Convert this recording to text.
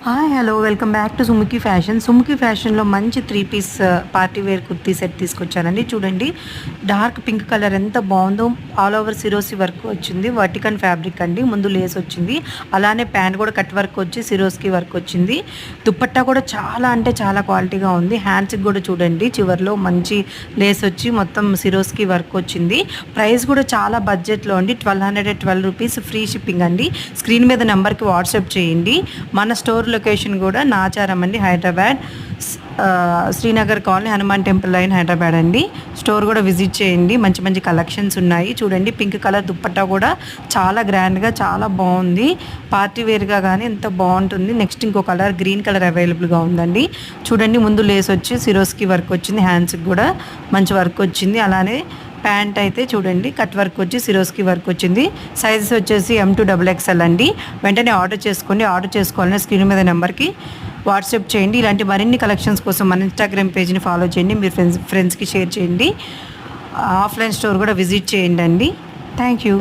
Hi hello welcome back to Sumukhi fashion. Sumukhi ఫ్యాషన్లో మంచి 3 piece party wear kurti set తీసుకొచ్చానండి. చూడండి, డార్క్ పింక్ కలర్ ఎంత బాగుందో. ఆల్ ఓవర్ సిరోసి వర్క్ వచ్చింది. వర్టికన్ ఫ్యాబ్రిక్ అండి. ముందు లేస్ వచ్చింది, అలానే ప్యాంట్ కూడా కట్ వర్క్ వచ్చి సిరోస్కి వర్క్ వచ్చింది. దుపట్టా కూడా చాలా అంటే చాలా క్వాలిటీగా ఉంది. హ్యాండ్స్కి కూడా చూడండి, చివరిలో మంచి లేస్ వచ్చి మొత్తం సిరోస్కి వర్క్ వచ్చింది. ప్రైస్ కూడా చాలా బడ్జెట్లో అండి. 1212 రూపీస్, ఫ్రీ షిప్పింగ్ అండి. స్క్రీన్ మీద నెంబర్కి వాట్సాప్ చేయండి. మన స్టోర్ లొకేషన్ కూడా నాచారం అండి, Hyderabad, Srinagar colony, Hanuman temple line, Hyderabad అండి. స్టోర్ కూడా విజిట్ చేయండి. మంచి మంచి కలెక్షన్స్ ఉన్నాయి. చూడండి, పింక్ కలర్ దుప్పట్టా కూడా చాలా గ్రాండ్గా చాలా బాగుంది. పార్టీ వేర్గా కానీ ఎంత బాగుంటుంది. నెక్స్ట్ ఇంకో కలర్ గ్రీన్ కలర్ అవైలబుల్గా ఉందండి. చూడండి, ముందు లేస్ వచ్చి సిరోస్కి వర్క్ వచ్చింది, హ్యాండ్స్కి కూడా మంచి వర్క్ వచ్చింది. అలానే ప్యాంట్ అయితే చూడండి, కట్ వర్క్ వచ్చి సిరోస్కి వర్క్ వచ్చింది. సైజెస్ వచ్చేసి M2XXL అండి. వెంటనే ఆర్డర్ చేసుకోవాలని స్క్రీన్ మీద నెంబర్కి వాట్సాప్ చేయండి. ఇలాంటి మరిన్ని కలెక్షన్స్ కోసం మన ఇన్స్టాగ్రామ్ పేజ్ని ఫాలో చేయండి. మీరు ఫ్రెండ్స్కి షేర్ చేయండి. ఆఫ్లైన్ స్టోర్ కూడా విజిట్ చేయండి అండి. Thank you.